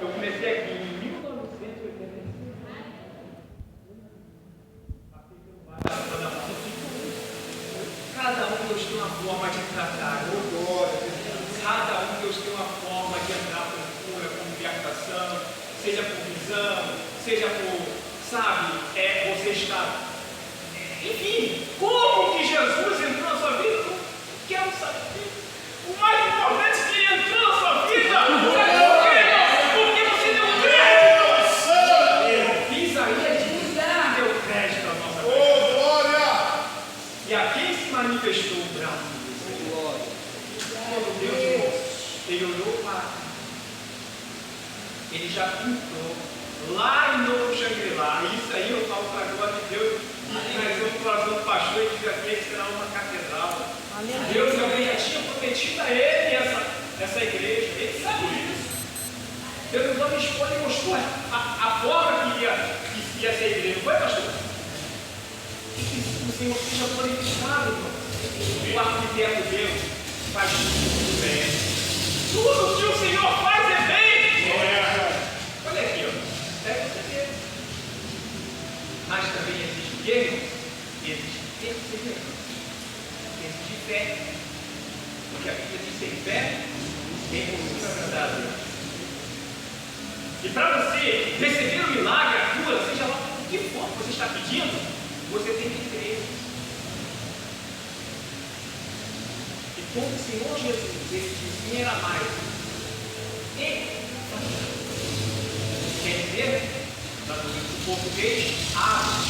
Eu comecei aqui em 1985. Cada um Deus tem uma forma de tratar. Cada um Deus tem uma forma de entrar com cura, com libertação, seja por visão, seja por, sabe, você está. Enfim, como que Jesus entrou na sua vida? Eu quero saber. O mais importante é que ele entrou na sua vida. Sabe por quê? Porque você deu crédito. Isaías diz: deu crédito à nossa vida. E a quem se manifestou o braço do Senhor? Quando Deus, ele olhou para ele já pintou lá em Novo Xangri-Lá. Isso aí eu falo para a glória de Deus. Mas o coração do pastor e diz aqui que será uma catedral. Deus também já tinha prometido a ele essa igreja. Ele sabe disso. Deus nos deu escolha e mostrou a forma que ia ser a igreja. Foi, pastor? E que o Senhor seja glorificado, irmão. O arquiteto Deus faz tudo bem. Tudo que o Senhor faz é bem. Olha aqui, ó. Pega você mesmo. Mas também existe o quê? Existe perseverança. Existe fé. Porque a Bíblia diz: sem fé, é impossível agradar a Deus. E para você receber o milagre, a cura, seja lá o que for que você está pedindo, você tem que crer. E como o Senhor Jesus, ele disse em aramaico, quer dizer, no português, abre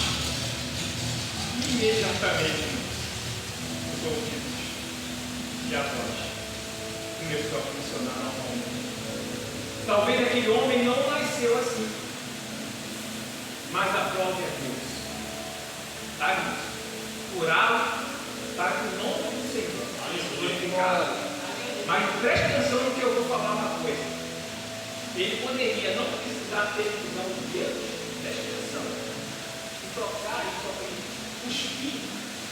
imediatamente os ouvidos e a voz começou a funcionar normalmente. Talvez aquele homem não nasceu assim, mas a prova é Deus. Está nisso. Curá-lo para que o nome do Senhor seja glorificado. Mas preste atenção no que eu vou falar uma coisa. Ele poderia não precisar ter visão de Deus, preste atenção, e trocar e cuspir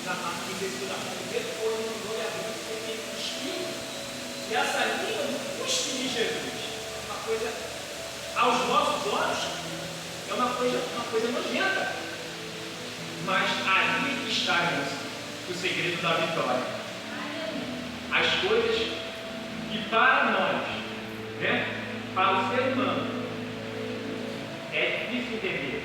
na mão de Deus, na mão de Deus, ou não glória a Deus, porque cuspir, e essa língua do cuspe de Jesus, uma coisa, aos nossos olhos, é uma coisa nojenta. Mas ali está, irmãos, o segredo da vitória. As coisas que para nós, né? Para o ser humano, é difícil entender.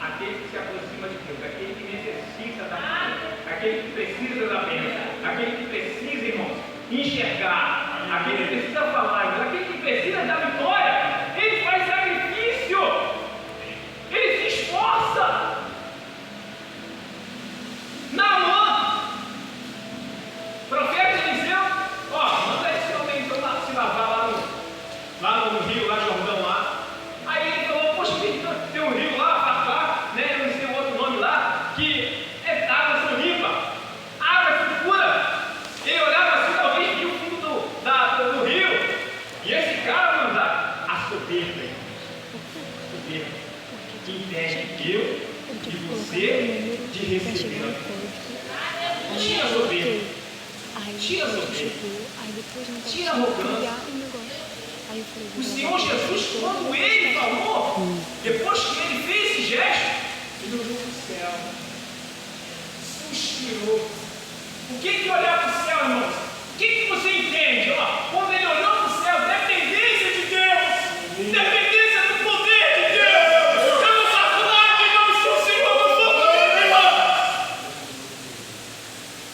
Aquele que se aproxima de Deus, aquele que necessita da bênção, aquele que precisa da bênção, aquele que precisa, irmãos, enxergar, aquele que precisa falar, aquele que precisa da vitória, ele faz sacrifício, ele se esforça. Naamã, profeta Eliseu, manda esse homem então lá se lavar lá no rio, lá Jordão lá. Aí ele falou: poxa, tem um rio lá, né? Eu não sei o outro nome lá, que é água são limpa, água se pura. Ele olhava assim, talvez via o fundo do rio. E esse cara, mano, a soberba, que impede eu e você de receber. Tira a soberba. Tira a soberba. Tira a arrogância. O Senhor Jesus, quando ele falou, depois que ele fez esse gesto, ele olhou para o céu, suspirou. O que é olhar para o céu, irmãos? O que você entende? Quando ele olhou para o céu, dependência de Deus, dependência do poder de Deus. Eu não faço nada em nome do Senhor, não sou poder, irmão.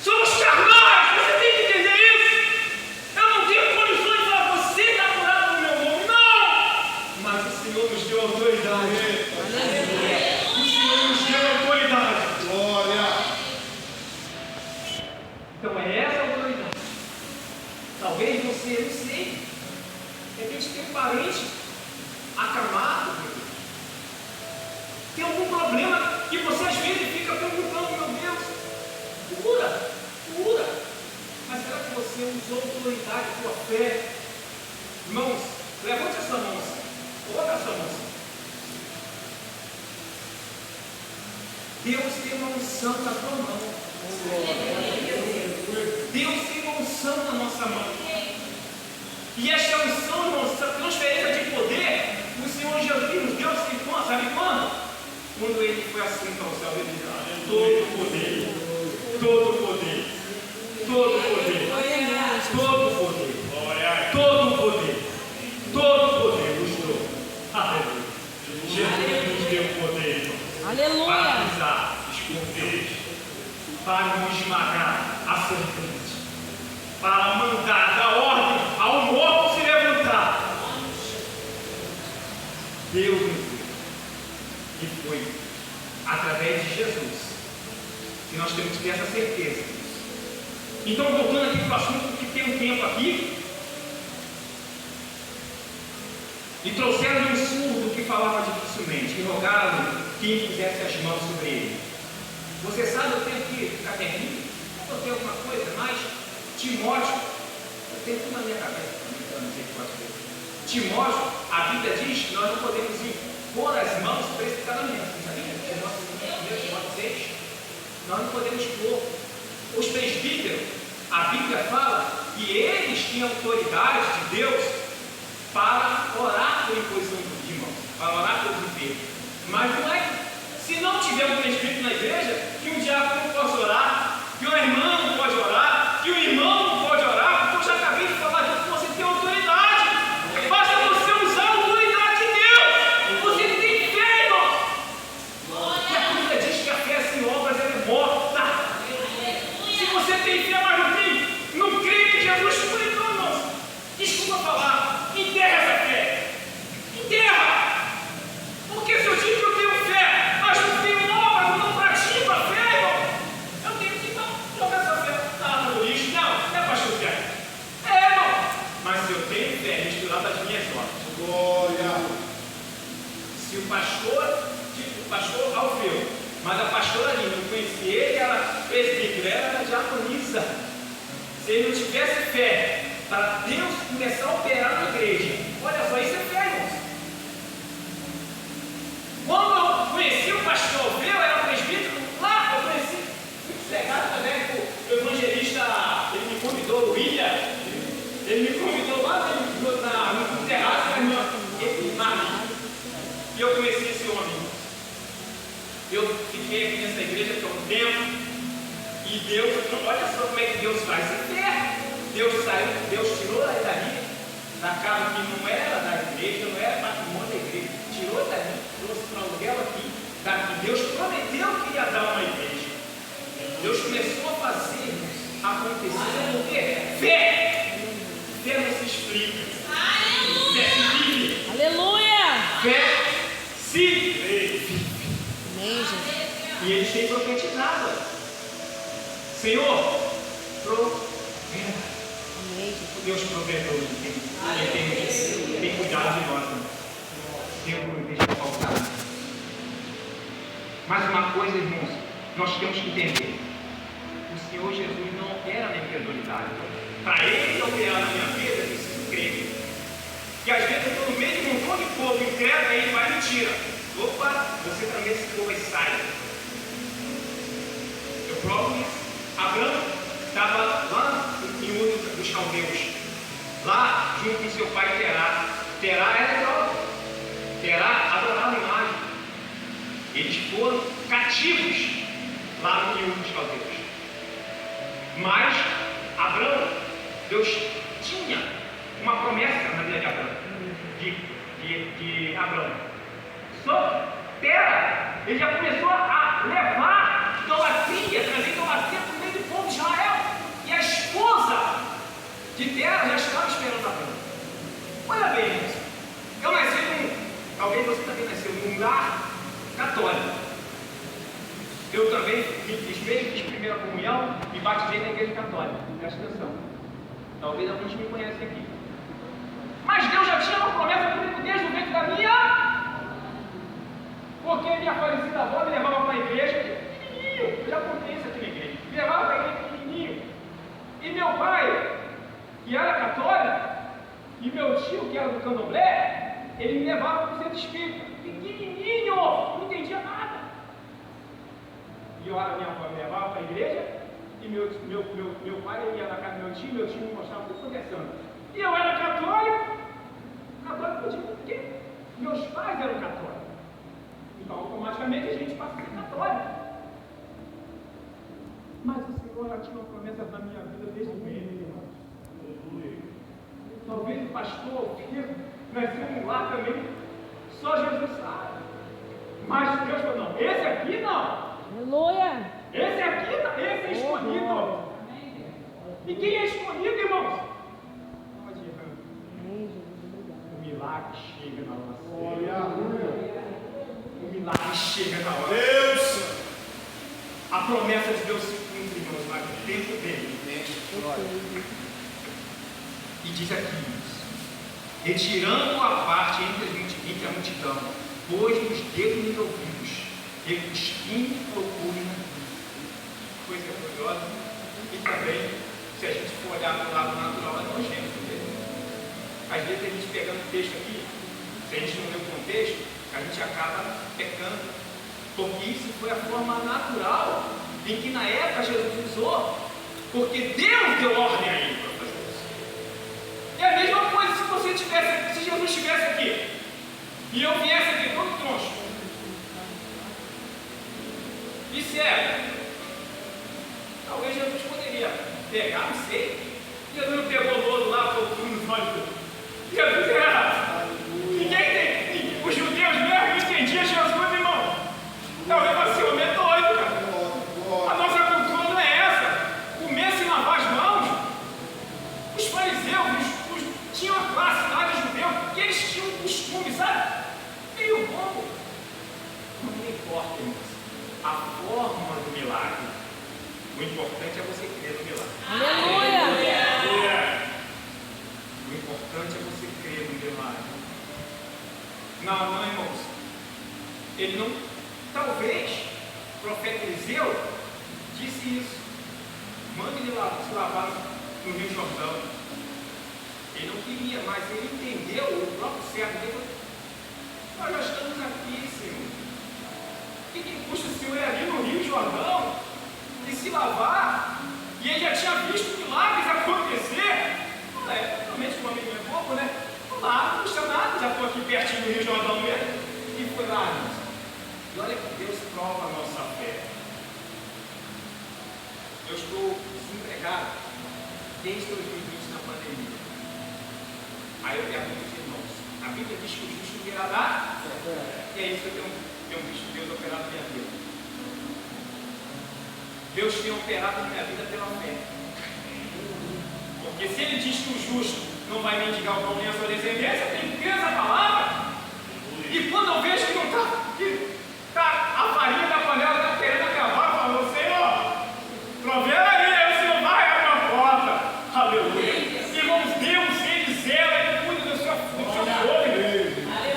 Somos carnais, você tem que entender isso. Eu não tenho condições de falar: você está curado no meu nome. Não! Mas o Senhor nos deu autoridade. O Senhor nos deu autoridade. Glória! Então é essa autoridade. Talvez você, não sei, de repente tem um parente acamado, tem algum problema que você às vezes fica perguntando: meu Deus, cura. Mas será que você usou a autoridade, a sua fé? Irmãos, levante essa mão, coloca essa mão. Deus tem uma unção na tua mão. Deus tem uma unção na nossa mão. E esta unção, irmãos, essa transferência de poder, para não esmagar a serpente, para mandar, dar ordem ao morto se levantar. Deus nos deu. E foi através de Jesus que nós temos que ter essa certeza. Então, voltando aqui para o assunto, que tem um tempo aqui, e trouxeram-lhe um surdo que falava dificilmente, e rogaram que impusesse as mãos sobre ele. Você sabe, eu tenho que ficar terrível, eu botei alguma coisa, mas Timóteo, eu tenho tudo na minha cabeça, eu não sei o que pode ser. Timóteo, a Bíblia diz que nós não podemos impor as mãos precipitadamente, sabia? Timóteo 6, nós não podemos pôr. Os presbíteros, a Bíblia fala que eles tinham autoridade de Deus para orar por imposição de mãos, para orar pelos enfermos. Mas não é que, se não tiver um presbítero na igreja, que um diácono não possa orar, que um irmão não pode orar, que um irmão não pode orar, porque eu já acabei de falar disso, que você tem autoridade. Basta você usar a autoridade de Deus. Você tem fé, irmão. E a Bíblia diz que a fé sem obras ela é morta. Se você tem fé, mas não crê que Jesus foi, então, irmãos, desculpa falar, enterra essa fé. Enterra. Porque se eu digo que eu tenho fé, mas não tenho obras, eu não pratico a fé, irmão, eu tenho que jogar essa fé no lixo. Não, é pastor fé. É, irmão. Mas se eu tenho fé misturada às minhas obras. Glória. Se o pastor, tipo o pastor Alfeu, mas a pastora ali, não conhecia ele, ela presbítera, ela era diaconisa. Se ele não tivesse fé para Deus começar a operar na igreja, olha só, isso é fé, irmãos. Quando eu conheci o pastor Alfeu, era presbítero, lá eu conheci, muito cegado também, o evangelista, ele me convidou, o William, ele me convidou lá no terraço da irmã, e eu conheci esse homem. Eu fiquei aqui nessa igreja por um tempo, e Deus, olha só como é que Deus faz, em fé. Deus saiu, Deus tirou ele dali, da casa que não era da igreja, não era patrimônio da igreja, tirou dali, trouxe para aluguel aqui, daqui. Deus prometeu que ia dar uma igreja. Deus começou a fazer acontecer, o quê? Fé! Fé não se explica. Fé se vive. Aleluia! Fé se vive. Amém, Jesus. E eles têm profetizado. Senhor, proveda. Deus provedor, Ele tem cuidado de nós. Deus não deixa faltar. Mas uma coisa, irmãos, nós temos que entender: o Senhor Jesus não era na incredulidade. Para Ele operar na minha vida, eu preciso crer. E às vezes eu estou no meio de um montão de povo incrédulo, aí ele vai e me tira. Opa, você também esse povo aí sai. Eu provo isso. Abraão estava lá em Ur dos Caldeus, lá junto com seu pai Terá. Terá era idólatra. Terá adorava a imagem. Eles foram cativos lá no Ur dos Caldeus. Mas Abraão, Deus tinha uma promessa na vida de Abraão, de Abraão. Só Terá, ele já começou a levar idolatria, trazer idolatria para o meio do povo de Israel. E a esposa de Terá já estava esperando Abraão. Olha bem, irmãos, eu nasci talvez você também nasceu num lar católico. Eu também fiz primeira comunhão e batizei na igreja católica. Presta atenção. Talvez alguns me conhecem aqui. Mas Deus já tinha uma promessa comigo desde o ventre da minha. Porque minha falecida avó me levava para a igreja pequenininho. Eu já contei isso aqui na igreja. Me levava para a igreja pequenininho. E meu pai, que era católico, e meu tio, que era do candomblé, ele me levava para o centro espírita. Pequenininho, não entendia nada. E eu era minha avó me levava para a igreja, e meu pai ia na casa do meu tio me mostrava tudo acontecendo. E eu era católico eu digo, por quê? Meus pais eram católicos. Então, automaticamente a gente passa a ser católico. Mas o Senhor já tinha uma promessa na minha vida desde o ventre, irmãos. Talvez o pastor Pedro nasceu em lá também. Só Jesus sabe. Mas Deus falou, não, esse aqui não. Aleluia! Esse aqui é escolhido. Ninguém é escolhido, irmãos. O milagre chega na hora. O milagre chega na hora. Deus! A promessa de Deus se cumpre, irmãos, mas no tempo dele. E diz aqui, retirando a parte entre a multidão, pôs nos dedos nos ouvidos, e cuspindo procure na vida. Coisa curiosa. E também, se a gente for olhar para o lado natural, é nojento mesmo. Às vezes a gente pegando o texto aqui, se a gente não lê o contexto, a gente acaba pecando. Porque isso foi a forma natural em que na época Jesus usou, porque Deus deu ordem a ele para fazer isso. É a mesma coisa se Jesus estivesse aqui e eu viesse aqui todo troncho e cego, talvez Jesus poderia pegar, não sei. Jesus não pegou o lodo lá, colocou nos olhos. Jesus era. Os judeus mesmo não entendiam Jesus, irmão. Talvez você homem é doido, cara. A nossa cultura não é essa. Comer sem lavar as mãos. Os fariseus tinham a classe lá de judeu que eles tinham um costume, sabe? Meio bobo. Não importa, irmãos. A forma do milagre. O importante é você crer no milagre. Aleluia! O importante é você crer no milagre. Não, irmãos. Ele não. Talvez o profeta Eliseu disse isso. Mande ele se lavar no Rio Jordão. Ele não queria, mas ele entendeu, o próprio servo dele. Nós já estamos aqui, Senhor. O que custa o Senhor ir ali no Rio Jordão e se lavar? E ele já tinha visto milagres acontecer. Não é, realmente o homem não é bobo, né? Vamos lá, não custa nada, já estou aqui pertinho do Rio Jordão mesmo. E foi lá, irmãos. E olha que Deus prova a nossa fé. Eu estou desempregado desde 2020 na pandemia. Aí eu pergunto aos irmãos, a Bíblia diz que o justo virá dar? E é isso que eu tenho visto Deus operar na minha vida. Deus tem operado na minha vida pela fé. Porque se Ele diz que o justo não vai mendigar o pão nem a sua descendência, eu tenho que crer nessa palavra. E quando eu vejo que não está, a farinha da panela está querendo acabar, eu falo, Senhor, provera aí, o Senhor vai abrir a porta. Aleluia. Irmãos, Deus, Ele zela, Ele cuida do seu povo,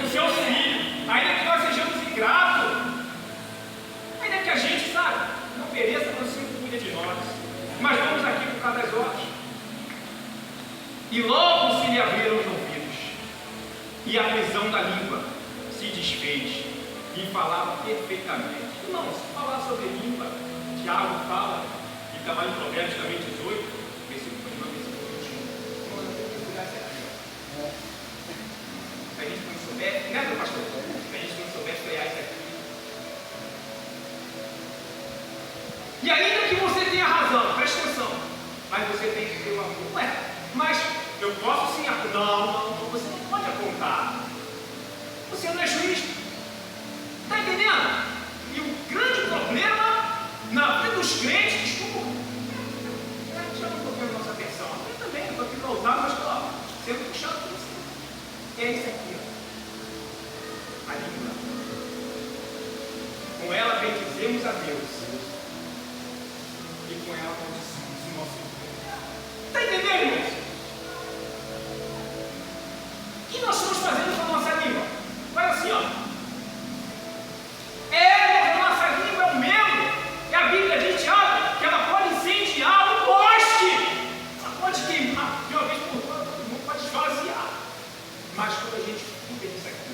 do seu filho. Ainda que nós sejamos ingratos, ainda que a gente, sabe, não mereça, mas o Senhor cuida de nós. Mas vamos aqui por causa das obras. E logo se lhe abriram os ouvidos, e a prisão da língua se desfez, e falava perfeitamente. Irmãos, falar sobre língua, Tiago fala, e está lá em Provérbios também 18, versículo 1, versículo 21. Irmãos, eu tenho que cuidar isso aqui. Se a gente não souber, né, meu pastor? Se a gente não souber frear isso aqui. E ainda que você tenha razão, preste atenção, mas você tem que ter o amor. Ué, mas eu posso sim apontar. Não, você não pode apontar. Você não é juiz. Está entendendo? E o grande problema na vida dos crentes, desculpa, chama um pouquinho a nossa atenção. Eu também estou aqui para usar, mas estou sendo puxado por você. É isso aqui, ó. A língua. Com ela bendizemos a Deus. E com ela maldicimos o nosso Deus. Está entendendo, irmãos? O que nós estamos fazendo com a nossa língua? Vai assim, ó. A nossa língua é um membro. E a Bíblia diz, Tiago, que ela pode incendiar o poste. Ela pode queimar. De uma vez por todas, todo mundo pode esvaziar. Mas quando a gente cuida disso aqui,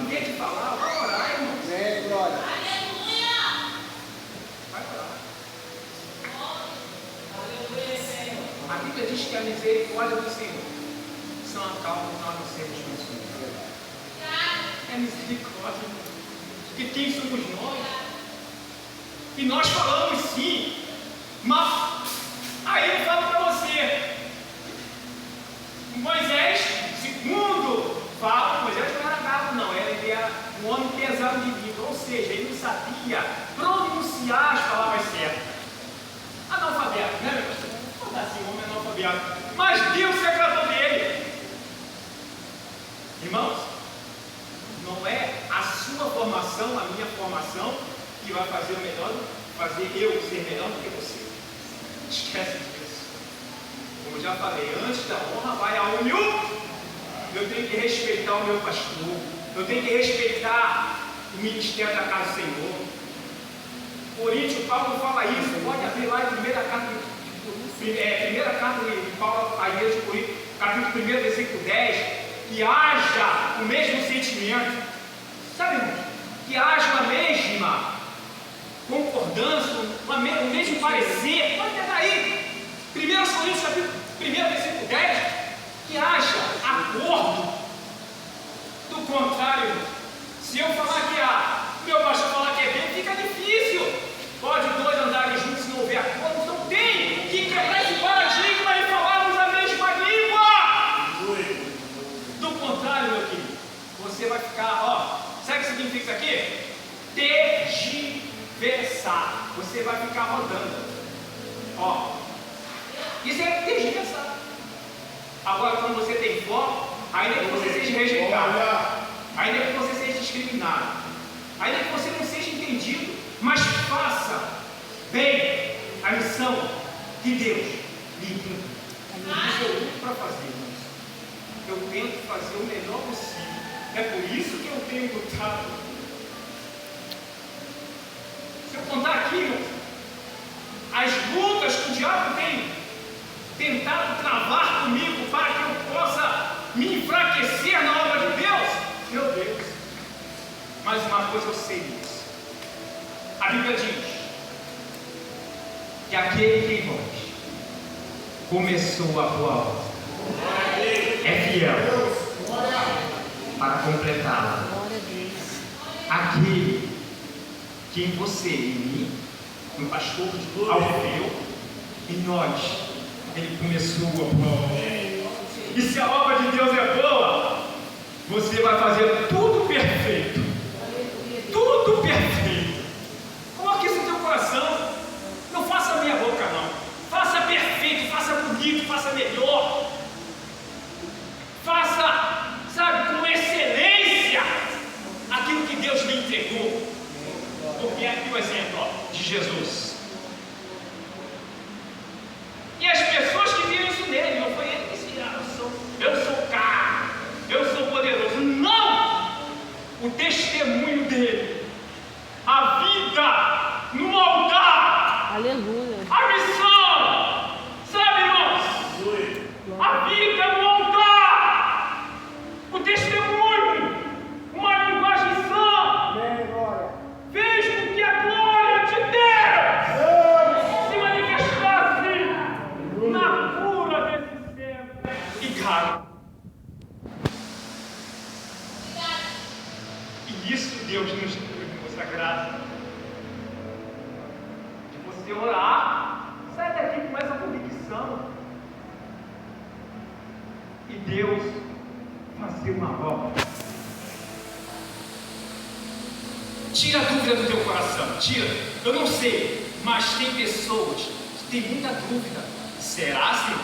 em vez de falar, vai orar, irmãos. Vem, glória. Vai orar. A Bíblia diz que a misericórdia do Senhor são a causa de nós não sermos consumidos. É misericórdia. E quem somos nós? E nós falamos sim, mas aí eu falo para você, Moisés, segundo fala, Moisés não era gato não, ele era um homem pesado de língua, ou seja, ele não sabia pronunciar as palavras certas. confiado. Mas Deus se agradou dele. Irmãos, não é a sua formação, a minha formação, que vai fazer eu ser melhor do que você. Esquece disso. Como eu já falei, antes da honra vai a humildade. Eu tenho que respeitar o meu pastor. Eu tenho que respeitar o ministério da casa do Senhor. Coríntios, Paulo fala isso. Pode abrir lá em primeira carta de Paulo à igreja de Coríntios, capítulo 1, versículo 10. Que haja o mesmo sentimento, sabe, irmão? Que haja a mesma concordância, o mesmo parecer. Pode pegar aí, 1 Coríntios, capítulo 1, versículo 10. Que haja acordo. Do contrário, se eu falar que meu pastor falar que é bem, fica difícil. Pode dois andarem juntos se não houver acordo. Então tem que quebrar esse paradigma e falarmos a mesma língua. Do contrário, meu querido, você vai ficar, sabe o que significa isso aqui? Tergiversar. Você vai ficar rodando. Isso é tergiversar. Agora, quando você tem foco, ainda que você seja rejeitado, ainda que você seja discriminado, ainda que você não seja entendido, mas faça bem a missão que Deus lhe deu. Isso eu luto para fazer, irmãos. Eu tento fazer o melhor possível. É por isso que eu tenho lutado. Se eu contar aqui, irmãos, as lutas que o diabo tem tentado travar comigo para que eu possa me enfraquecer na obra de Deus, meu Deus. Mas uma coisa eu sei disso. A Bíblia diz que aquele que em vós começou a boa obra é fiel para completá-la. Aquele que em você e em mim, no pastor Alfeu, em nós, ele começou a boa obra. E se a obra de Deus é boa, você vai fazer tudo perfeito. Tudo perfeito. Coloque isso no teu coração. Não faça a minha boca, não. Faça perfeito, faça bonito, faça melhor. Faça, sabe, com excelência aquilo que Deus lhe entregou. Porque aqui o exemplo de Jesus. E as pessoas que viram isso nele, não foi ele que disse, eu sou caro, eu sou poderoso. Não! O testemunho dele, a vida no altar, Aleluia. a missão, sabe, irmãos? A vida no altar, o testemunho, uma linguagem sã, fez com que a glória de Deus se manifestasse na cura desse servo e caro. E isso Deus nos deu essa graça de você orar, sai daqui com essa convicção e Deus fazer uma obra. Tira a dúvida do teu coração, tira. Eu não sei, mas tem pessoas que têm muita dúvida. Será, Senhor?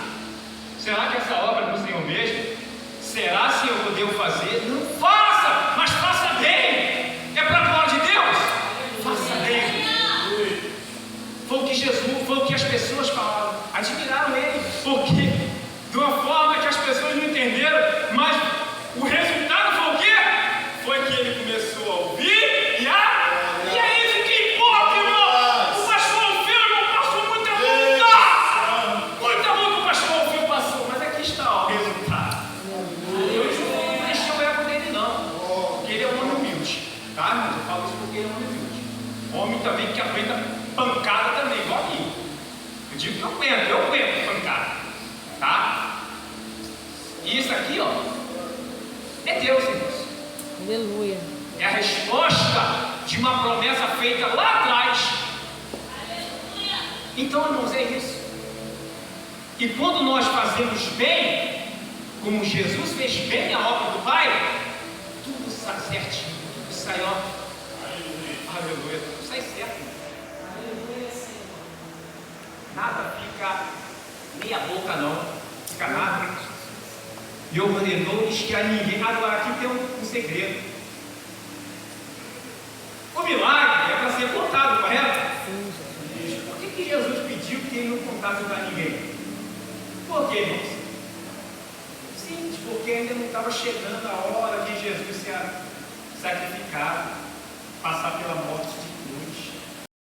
Será que essa obra é do Senhor mesmo? Será, Senhor, que eu devo fazer? Não faça, mas faça bem. É para a glória de Deus. Faça bem. Foi o que Jesus, foi o que as pessoas falaram. Admiraram ele, porque de uma forma que as pessoas não entenderam, mas o resultado foi o quê? Foi que ele começou a ouvir. E é isso que importa, irmão. O pastor Alfeu passou muita luta. Muita luta o pastor Alfeu passou. Mas aqui está o resultado. Deus não mexeu o ego dele, não. Porque ele é um homem humilde. Tá, irmão? Eu falo isso porque ele é um homem humilde. Homem também que aguenta pancada também, igual a mim. Eu digo que eu aguento pancada. Tá? E isso aqui, é Deus, irmãos. Aleluia. É a resposta de uma promessa feita lá atrás. Então, irmãos, é isso. E quando nós fazemos bem, como Jesus fez bem a obra do Pai, tudo sai certinho, tudo sai, aleluia, tudo sai certo. Aleluia, Senhor. Nada fica meia boca não, canado. E ordenou-lhes que a ninguém. Agora aqui tem um segredo. O milagre é para ser contado, correto? Por que Jesus pediu que ele não contasse para ninguém? Por quê, irmãos? Simples, porque ainda não estava chegando a hora de Jesus ser sacrificado, passar pela morte de